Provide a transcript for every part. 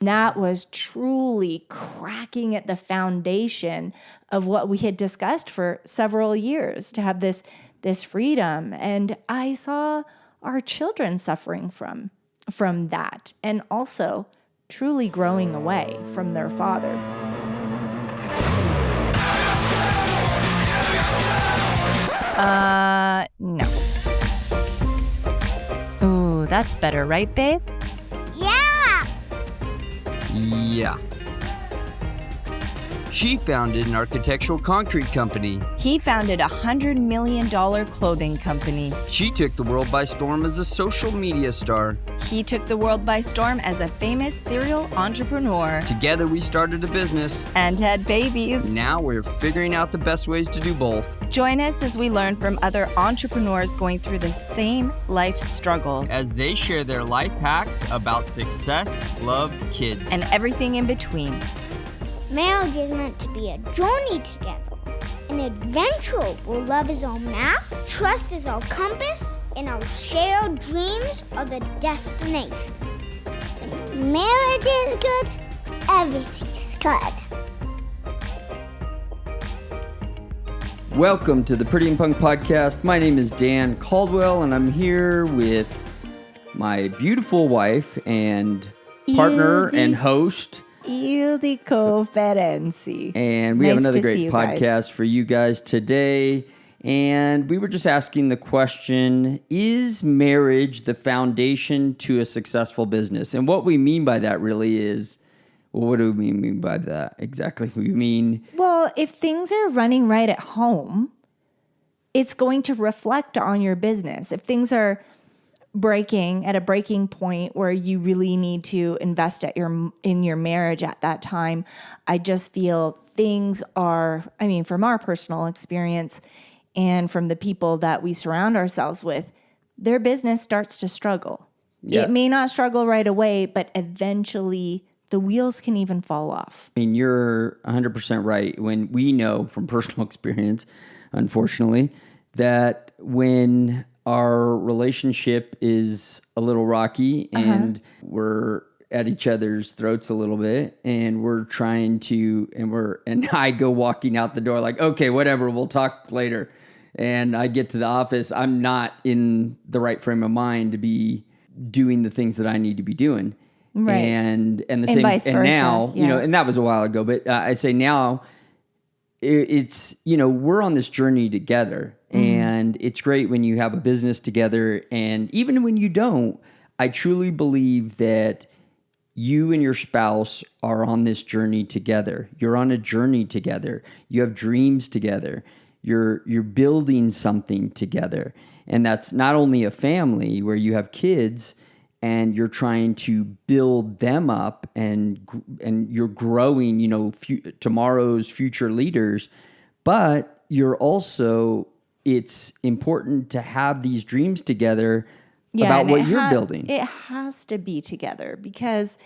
That was truly cracking at the foundation of what we had discussed for several years, to have this freedom. And I saw our children suffering from that, and also truly growing away from their father. No. Ooh, that's better, right, babe? Yeah. She founded an architectural concrete company. He founded a $100 million clothing company. She took the world by storm as a social media star. He took the world by storm as a famous serial entrepreneur. Together we started a business. And had babies. Now we're figuring out the best ways to do both. Join us as we learn from other entrepreneurs going through the same life struggles. As they share their life hacks about success, love, kids, and everything in between. Marriage is meant to be a journey together, an adventure where love is our map, trust is our compass, and our shared dreams are the destination. When marriage is good, everything is good. Welcome to the Pretty and Punk Podcast. My name is Dan Caldwell, and I'm here with my beautiful wife and partner and host, Ildiko Ferenczi. And we have another great podcast for you guys today. And we were just asking the question, is marriage the foundation to a successful business? And what we mean by that really is, well, what do we mean by that exactly? We mean, well, if things are running right at home, it's going to reflect on your business. If things are at a breaking point where you really need to invest in your marriage at that time, I just feel things are, from our personal experience and from the people that we surround ourselves with, their business starts to struggle. Yeah. It may not struggle right away, but eventually the wheels can even fall off. You're 100% right. When we know from personal experience, unfortunately, that when our relationship is a little rocky and we're at each other's throats a little bit, and we're trying to, and I go walking out the door like, okay, whatever, we'll talk later. And I get to the office, I'm not in the right frame of mind to be doing the things that I need to be doing. Right. And the and same, vice and versa, now, yeah. And that was a while ago, but I say now it's, we're on this journey together. And it's great when you have a business together. And even when you don't, I truly believe that you and your spouse are on this journey together. You're on a journey together. You have dreams together. You're building something together. And that's not only a family where you have kids and you're trying to build them up and you're growing, tomorrow's future leaders, but you're also, it's important to have these dreams together about what you're building. It has to be together, because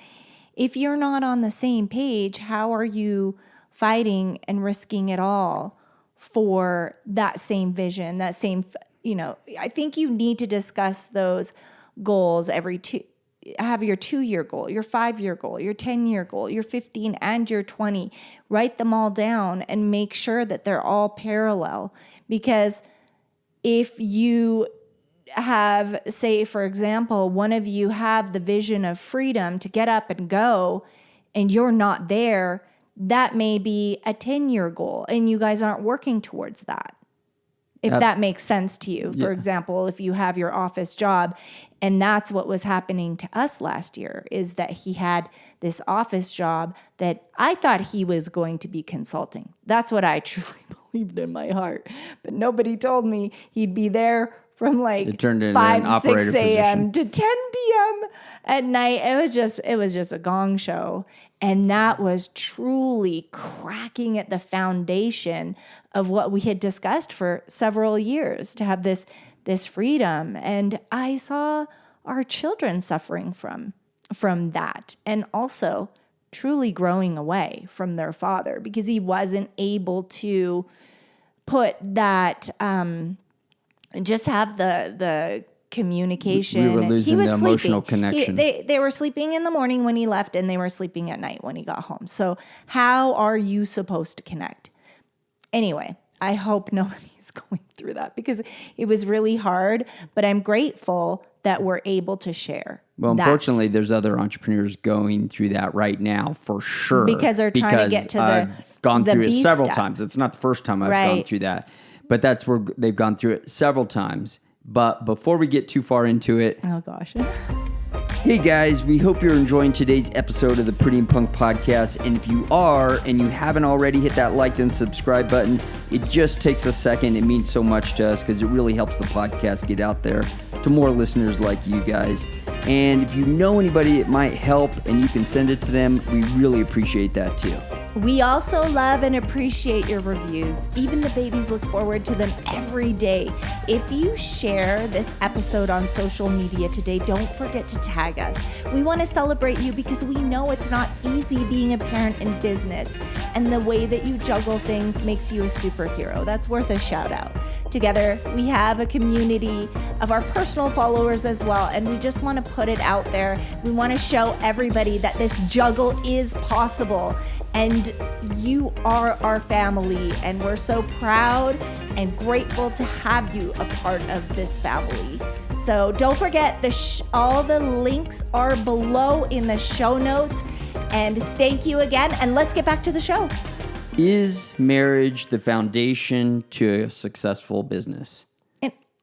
if you're not on the same page, how are you fighting and risking it all for that same vision, that same, I think you need to discuss those goals have your 2-year goal, your 5-year goal, your 10-year goal, your 15 and your 20. Write them all down and make sure that they're all parallel. Because if you have, say, for example, one of you have the vision of freedom to get up and go, and you're not there, that may be a 10-year goal, and you guys aren't working towards that. If that makes sense to you. For example, if you have your office job, and that's what was happening to us last year, is that he had this office job that I thought he was going to be consulting. That's what I truly believed in my heart. But nobody told me he'd be there from like 5, 6 a.m. to 10 p.m. at night. It was just a gong show. And that was truly cracking at the foundation of what we had discussed for several years, to have this freedom. And I saw our children suffering from that, and also truly growing away from their father, because he wasn't able to put that, just have the communication. We were and losing he was the emotional sleeping. connection. They were sleeping in the morning when he left, and they were sleeping at night when he got home. So how are you supposed to connect? Anyway, I hope nobody's going through that because it was really hard, but I'm grateful that we're able to share. Well, unfortunately, there's other entrepreneurs going through that right now for sure. Because they're trying to get to I've gone through it B several step. times. It's not the first time I've gone through that, but that's where they've gone through it several times. But before we get too far into it, Oh gosh. hey guys, we hope you're enjoying today's episode of the Pretty and Punk podcast. And if you are, and you haven't already, hit that like and subscribe button. It just takes a second. It means so much to us because it really helps the podcast get out there to more listeners like you guys. And if you know anybody it might help and you can send it to them, we really appreciate that too. We also love and appreciate your reviews. Even the babies look forward to them every day. If you share this episode on social media today, don't forget to tag us. We want to celebrate you because we know it's not easy being a parent in business. And the way that you juggle things makes you a superhero. That's worth a shout out. Together, we have a community of our personal followers as well. And we just want to put it out there. We want to show everybody that this juggle is possible. And you are our family, and we're so proud and grateful to have you a part of this family. So don't forget, all the links are below in the show notes. And thank you again, and let's get back to the show. Is marriage the foundation to a successful business?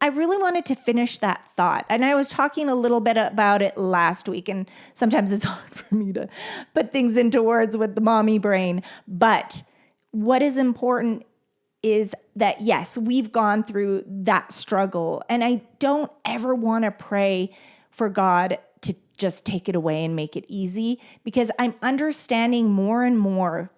I really wanted to finish that thought. And I was talking a little bit about it last week. And sometimes it's hard for me to put things into words with the mommy brain. But what is important is that, yes, we've gone through that struggle. And I don't ever want to pray for God to just take it away and make it easy, because I'm understanding more and more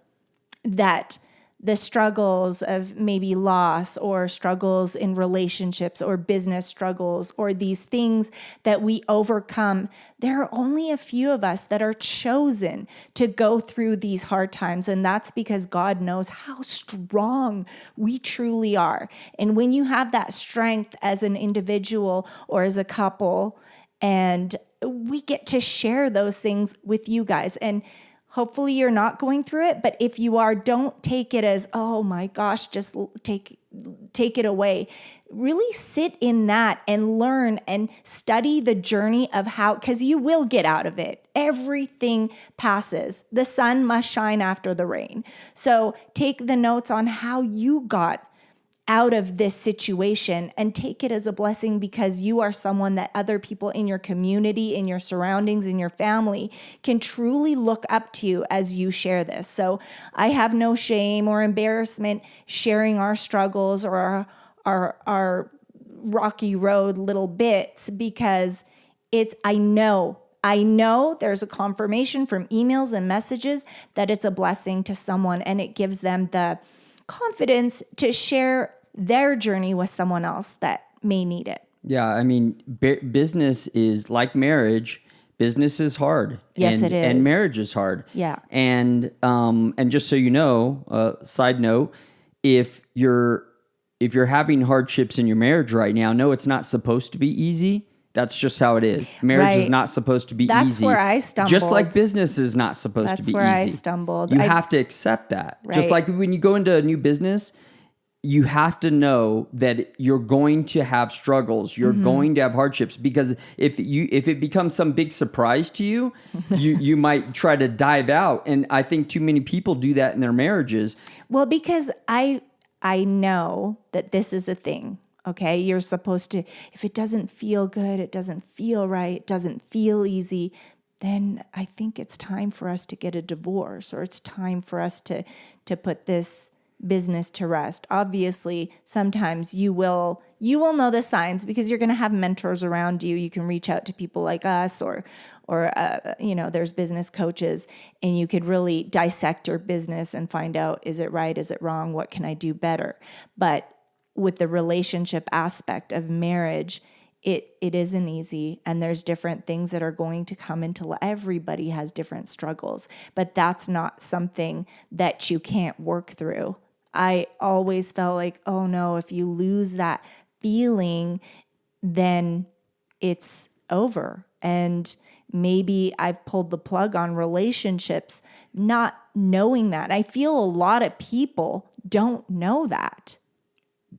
that the struggles of maybe loss or struggles in relationships or business struggles or these things that we overcome, there are only a few of us that are chosen to go through these hard times. And that's because God knows how strong we truly are. And when you have that strength as an individual or as a couple, and we get to share those things with you guys. And hopefully you're not going through it, but if you are, don't take it as, oh my gosh, just take it away. Really sit in that and learn and study the journey of how, because you will get out of it. Everything passes. The sun must shine after the rain. So take the notes on how you got out of this situation and take it as a blessing, because you are someone that other people in your community, in your surroundings, in your family can truly look up to you as you share this. So I have no shame or embarrassment sharing our struggles or our rocky road little bits, because I know there's a confirmation from emails and messages that it's a blessing to someone, and it gives them the confidence to share their journey with someone else that may need it. Yeah, I mean, business is like marriage. Business is hard. Yes, it is. And marriage is hard. Yeah. And just so you know, side note, if you're having hardships in your marriage right now, no, it's not supposed to be easy. That's just how it is. Marriage is not supposed to be easy. That's where I stumbled. Just like business is not supposed to be easy. That's where I stumbled. You have to accept that. Right. Just like when you go into a new business, you have to know that you're going to have struggles. You're going to have hardships, because if it becomes some big surprise to you, you might try to dive out. And I think too many people do that in their marriages. Well, because I know that this is a thing. Okay, you're supposed to, if it doesn't feel good, it doesn't feel right, it doesn't feel easy, then I think it's time for us to get a divorce, or it's time for us to put this business to rest. Obviously, sometimes you will know the signs, because you're going to have mentors around you. You can reach out to people like us, or there's business coaches, and you could really dissect your business and find out, is it right? Is it wrong? What can I do better? But with the relationship aspect of marriage, it isn't easy, and there's different things that are going to come into. Everybody has different struggles, but that's not something that you can't work through. I always felt like, oh no, if you lose that feeling, then it's over. And maybe I've pulled the plug on relationships, not knowing that. I feel a lot of people don't know that,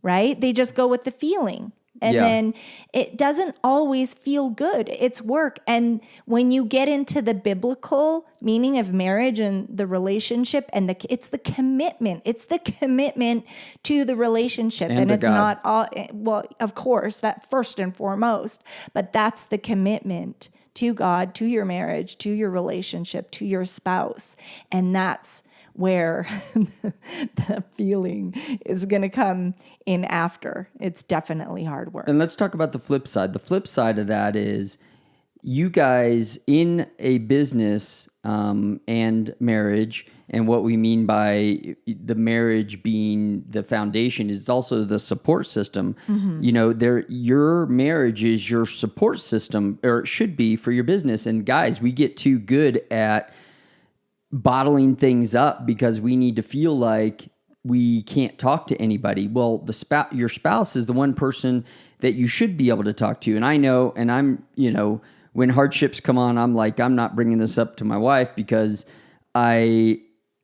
right? They just go with the feeling. And then it doesn't always feel good. It's work. And when you get into the biblical meaning of marriage and the relationship, and it's the commitment. It's the commitment to the relationship. And it's God. not all, well, of course, that first and foremost, but that's the commitment to God, to your marriage, to your relationship, to your spouse. And that's where the feeling is going to come in after. It's definitely hard work. And let's talk about the flip side. The flip side of that is you guys in a business and marriage, and what we mean by the marriage being the foundation is also the support system. You know, your marriage is your support system, or it should be for your business. And guys, we get too good at bottling things up because we need to feel like we can't talk to anybody. Well, your spouse is the one person that you should be able to talk to. And I know, and I'm, when hardships come on, I'm like, I'm not bringing this up to my wife because I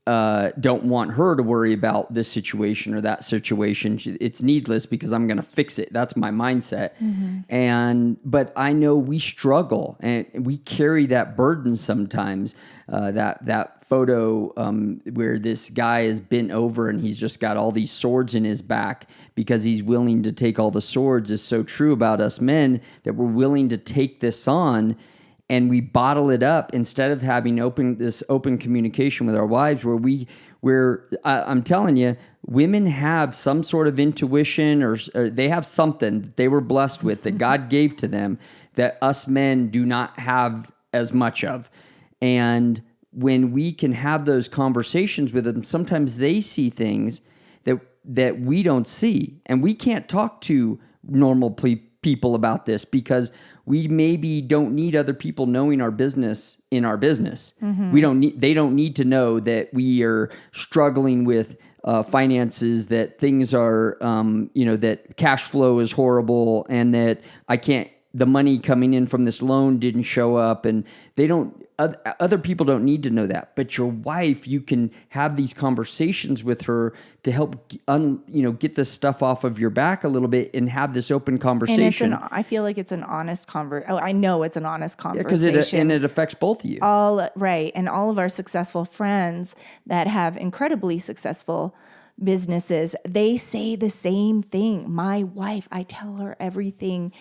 don't want her to worry about this situation or that situation. It's needless because I'm going to fix it. That's my mindset. But I know we struggle and we carry that burden sometimes. That photo where this guy is bent over and he's just got all these swords in his back because he's willing to take all the swords is so true about us men, that we're willing to take this on. And we bottle it up instead of having open communication with our wives, where I'm telling you, women have some sort of intuition or they have something that they were blessed with that God gave to them that us men do not have as much of. And when we can have those conversations with them, sometimes they see things that we don't see, and we can't talk to normal people about this because we maybe don't need other people knowing our business in our business. They don't need to know that we are struggling with finances, that things are, that cash flow is horrible and that the money coming in from this loan didn't show up, and other people don't need to know that. But your wife, you can have these conversations with her to help, get this stuff off of your back a little bit and have this open conversation. And I feel like it's an honest conversation. I know it's an honest conversation. Because it affects both of you. Right. And all of our successful friends that have incredibly successful businesses, they say the same thing. My wife, I tell her everything,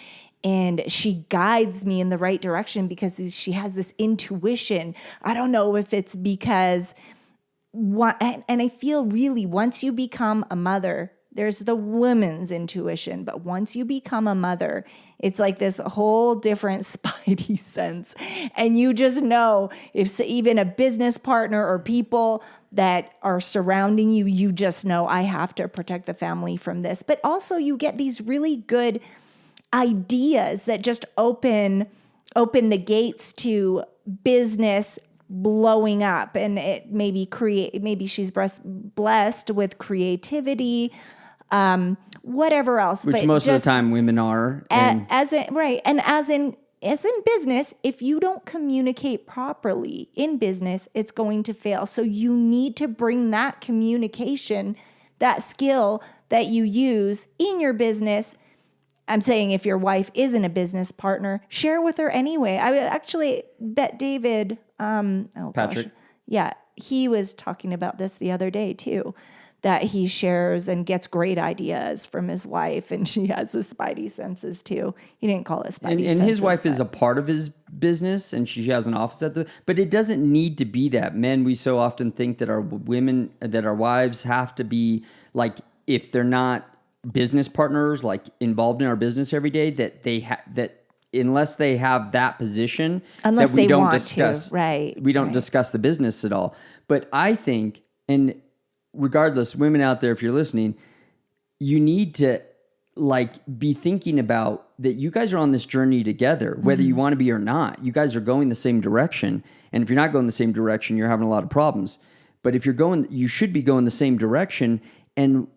and she guides me in the right direction because she has this intuition. I don't know if it's because, and I feel really once you become a mother, there's the woman's intuition, but once you become a mother, it's like this whole different spidey sense. And you just know if even a business partner or people that are surrounding you, you just know I have to protect the family from this. But also you get these really good ideas that just open the gates to business blowing up, and it maybe she's blessed with creativity, whatever else. Which but most of the time women are. As in business, if you don't communicate properly in business, it's going to fail. So you need to bring that communication, that skill that you use in your business. I'm saying if your wife isn't a business partner, share with her anyway. I actually bet David, Patrick. Yeah, he was talking about this the other day too, that he shares and gets great ideas from his wife, and she has the spidey senses too. He didn't call it spidey senses. And his wife is a part of his business, and she has an office but it doesn't need to be that. Men, we so often think that our wives have to be like, if they're not business partners, like involved in our business every day, that that unless they have that position, unless that we they don't want discuss, to, right? We don't discuss the business at all. But I think, and regardless, women out there, if you're listening, you need to be thinking about that you guys are on this journey together, whether you want to be or not. You guys are going the same direction. And if you're not going the same direction, you're having a lot of problems. But if you're going, you should be going the same direction. And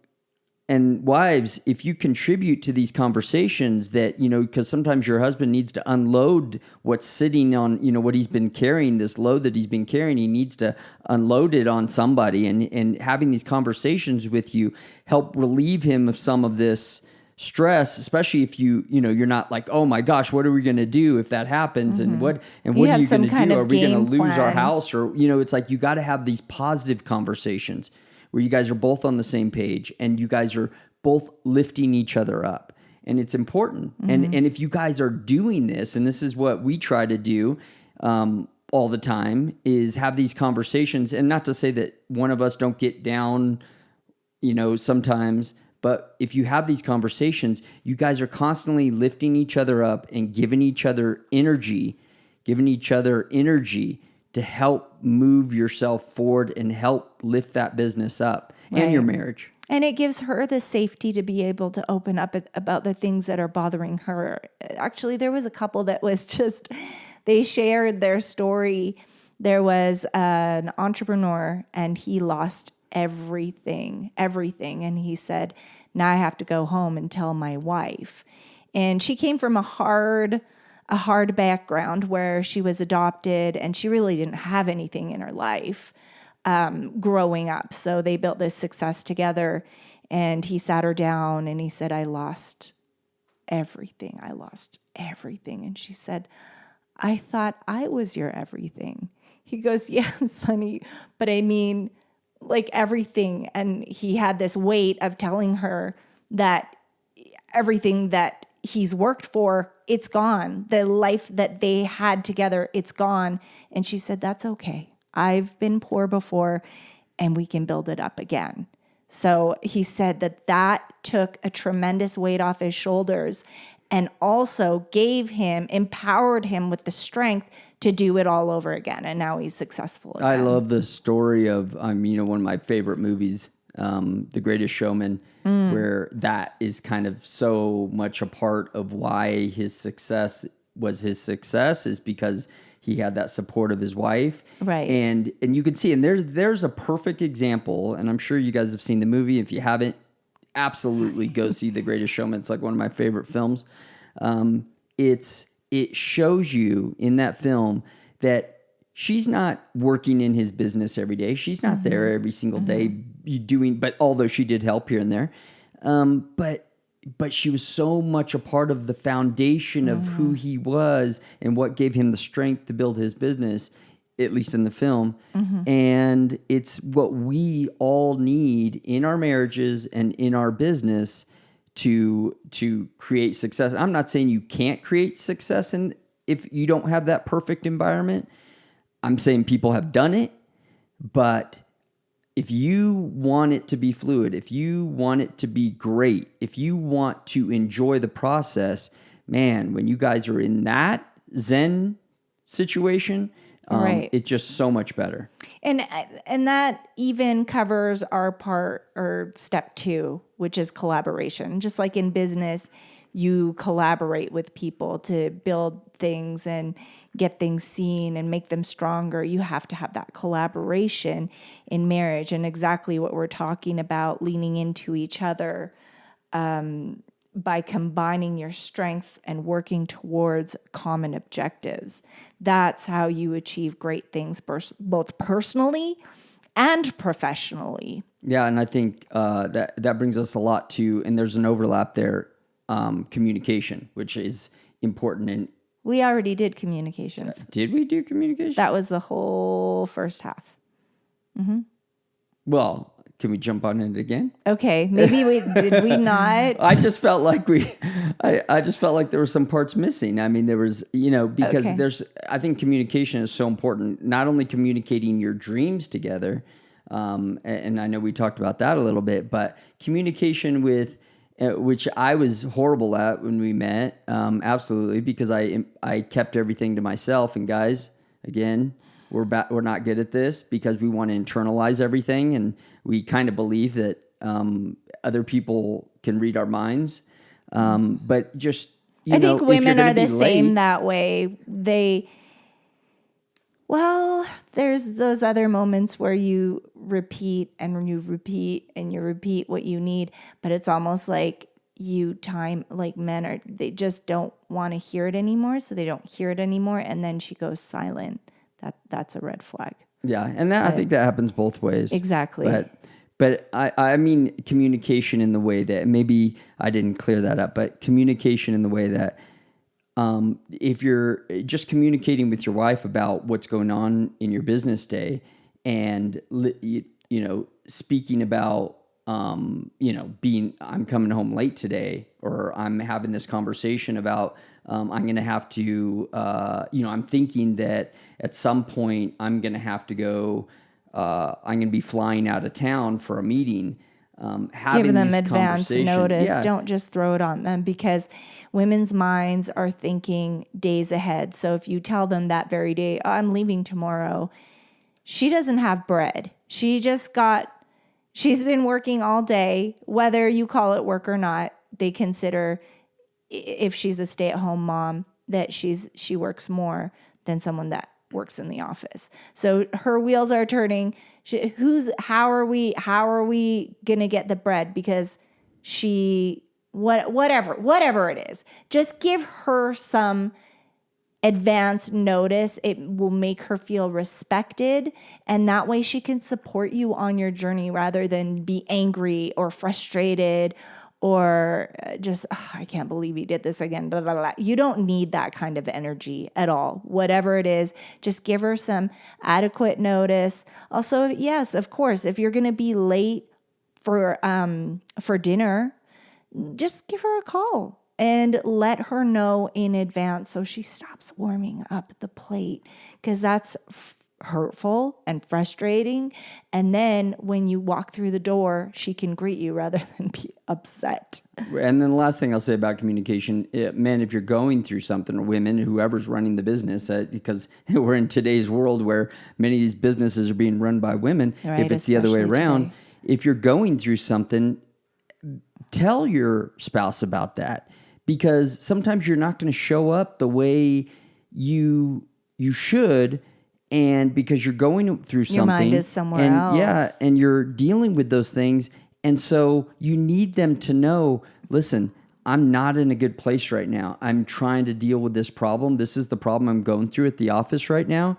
And wives, if you contribute to these conversations that, because sometimes your husband needs to unload what's sitting on, what he's been carrying, this load that he's been carrying, he needs to unload it on somebody. And having these conversations with you help relieve him of some of this stress, especially if you're not like, oh my gosh, what are we going to do if that happens? And what are you going to do? Are we going to lose our house? Or, it's like, you got to have these positive conversations where you guys are both on the same page and you guys are both lifting each other up. And it's important. And if you guys are doing this, and this is what we try to do all the time, is have these conversations. And not to say that one of us don't get down, sometimes, but if you have these conversations, you guys are constantly lifting each other up and giving each other energy to help move yourself forward and help lift that business up and your marriage. And it gives her the safety to be able to open up about the things that are bothering her. Actually, there was a couple that was they shared their story. There was an entrepreneur and he lost everything. And he said, now I have to go home and tell my wife. And she came from a hard background where she was adopted and she really didn't have anything in her life growing up. So they built this success together, and he sat her down and he said, I lost everything. And she said, I thought I was your everything. He goes, yes, honey, but I mean, like everything. And he had this weight of telling her that everything that he's worked for, it's gone. The life that they had together, it's gone. And she said, that's okay. I've been poor before and we can build it up again. So he said that took a tremendous weight off his shoulders and also empowered him with the strength to do it all over again. And now he's successful again. I love the story of, one of my favorite movies, The Greatest Showman, where that is kind of so much a part of why his success is because he had that support of his wife. Right. And you can see, and there's a perfect example, and I'm sure you guys have seen the movie. If you haven't, absolutely go see The Greatest Showman. It's like one of my favorite films. It shows you in that film that she's not working in his business every day. She's not there every single day doing, but although she did help here and there, but she was so much a part of the foundation of who he was and what gave him the strength to build his business, at least in the film. And it's what we all need in our marriages and in our business to create success. I'm not saying you can't create success if you don't have that perfect environment. I'm saying people have done it, but if you want it to be fluid, if you want it to be great, if you want to enjoy the process, man, when you guys are in that Zen situation, right, it's just so much better. And that even covers our part, or step 2, which is collaboration. Just like in business, you collaborate with people to build things and get things seen and make them stronger. You have to have that collaboration in marriage, and exactly what we're talking about, leaning into each other by combining your strengths and working towards common objectives. That's how you achieve great things, both personally and professionally. Yeah, and I think that brings us a lot to, and there's an overlap there, communication, which is important. And we already did communications. Did we do communication? That was the whole first half. Well, can we jump on it again? Okay, maybe did we not? I just felt like I just felt like there were some parts missing. I mean, there was, because I think communication is so important. Not only communicating your dreams together, and I know we talked about that a little bit, but communication with, which I was horrible at when we met, absolutely, because I kept everything to myself. And guys, again, we're not good at this because we want to internalize everything, and we kind of believe that other people can read our minds. But just, I think women are the same that way. Well, there's those other moments where you repeat and you repeat and you repeat what you need, but it's almost like they just don't want to hear it anymore, so they don't hear it anymore, and then she goes silent. That's a red flag. Yeah, and I think that happens both ways. Exactly. But I mean communication in the way that, maybe I didn't clear that up, but communication in the way that if you're just communicating with your wife about what's going on in your business day, and speaking about I'm coming home late today, or I'm having this conversation about I'm going to have to I'm thinking that at some point I'm going to have to go. I'm going to be flying out of town for a meeting. Give them advance notice. Yeah. Don't just throw it on them, because women's minds are thinking days ahead. So if you tell them that very day, I'm leaving tomorrow, she doesn't have bread. She's been working all day, whether you call it work or not. They consider, if she's a stay-at-home mom, that she works more than someone that works in the office. So her wheels are turning. How are we gonna get the bread? Because whatever it is, just give her some advance notice. It will make her feel respected, and that way she can support you on your journey rather than be angry or frustrated or just, I can't believe he did this again, blah, blah, blah. You don't need that kind of energy at all. Whatever it is, just give her some adequate notice. Also, yes, of course, if you're going to be late for dinner, just give her a call and let her know in advance so she stops warming up the plate, because that's hurtful and frustrating. And then when you walk through the door, she can greet you rather than be upset. And then the last thing I'll say about communication, men, if you're going through something, or women, whoever's running the business, because we're in today's world where many of these businesses are being run by women, right, if it's the other way around, today. If you're going through something, tell your spouse about that, because sometimes you're not going to show up the way you should. And because you're going through something, your mind is somewhere else. Yeah, and you're dealing with those things. And so you need them to know, listen, I'm not in a good place right now. I'm trying to deal with this problem. This is the problem I'm going through at the office right now.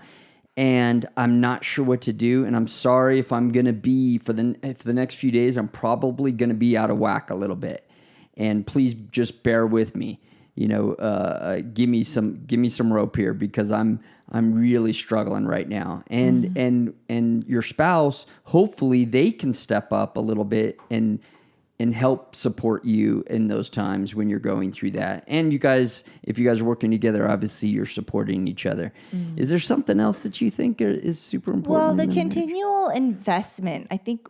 And I'm not sure what to do. And I'm sorry if I'm going to be, for the next few days, I'm probably going to be out of whack a little bit. And please just bear with me. Give me some rope here, because I'm really struggling right now. And your spouse, hopefully they can step up a little bit and help support you in those times when you're going through that. And you guys, if you guys are working together, obviously you're supporting each other. Mm-hmm. Is there something else that you think is super important? Well, the continual investment, I think.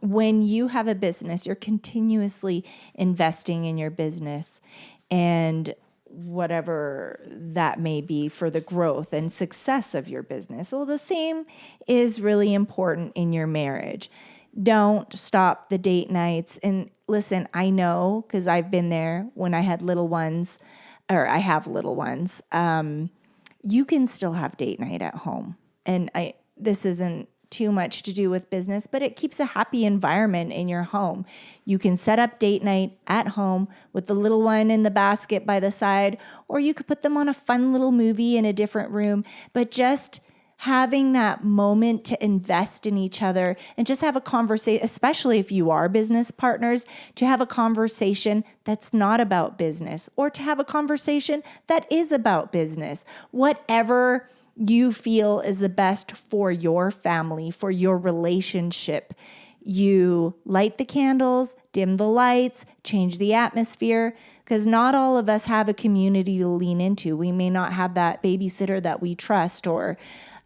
When you have a business, you're continuously investing in your business, and whatever that may be for the growth and success of your business. Well, the same is really important in your marriage. Don't stop the date nights. And listen, I know, because I've been there when I had little ones, or I have little ones. You can still have date night at home. And this isn't too much to do with business, but it keeps a happy environment in your home. You can set up date night at home with the little one in the basket by the side, or you could put them on a fun little movie in a different room, but just having that moment to invest in each other and just have a conversation, especially if you are business partners, to have a conversation that's not about business, or to have a conversation that is about business. Whatever you feel is the best for your family, for your relationship. You light the candles, dim the lights, change the atmosphere, because not all of us have a community to lean into. We may not have that babysitter that we trust, or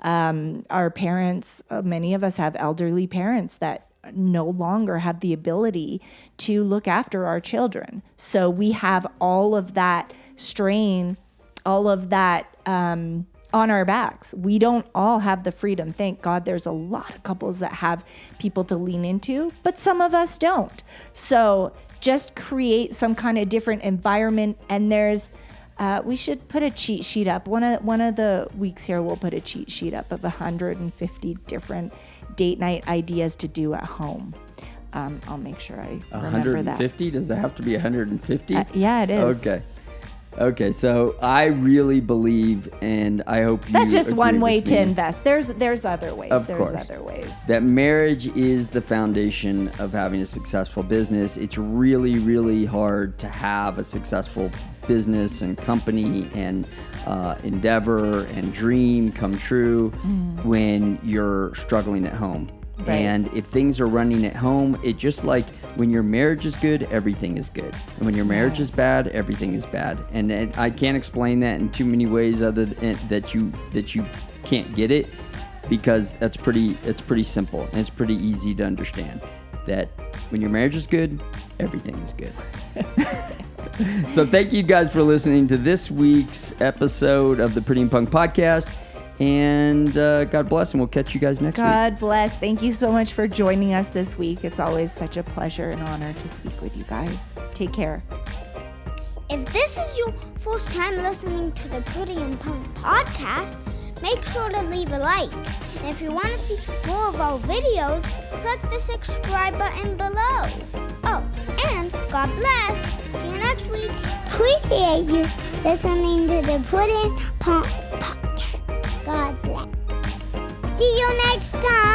our parents. Many of us have elderly parents that no longer have the ability to look after our children. So we have all of that strain, all of that on our backs. We don't all have the freedom. Thank God there's a lot of couples that have people to lean into, but some of us don't. So just create some kind of different environment. And there's We should put a cheat sheet up. One of the weeks here, we'll put a cheat sheet up of 150 different date night ideas to do at home. I'll make sure I remember that. 150? Does it have to be 150? Yeah, it is. Okay, so I really believe, and I hope you That's just one way with to me, invest. There's other ways. Of There's course. other ways. that marriage is the foundation of having a successful business. It's really, really hard to have a successful business and company and endeavor and dream come true when you're struggling at home. Right. And if things are running at home, it just like when your marriage is good, everything is good. And when your marriage is bad, everything is bad. And I can't explain that in too many ways other than that you can't get it, because it's pretty simple and it's pretty easy to understand that when your marriage is good, everything is good. So thank you guys for listening to this week's episode of the Pretty and Punk podcast. And God bless, and we'll catch you guys next week. God bless. Thank you so much for joining us this week. It's always such a pleasure and honor to speak with you guys. Take care. If this is your first time listening to the Pretty and Punk podcast, make sure to leave a like. And if you want to see more of our videos, click the subscribe button below. Oh, and God bless. See you next week. Appreciate you listening to the Pretty and Punk podcast. God bless. See you next time.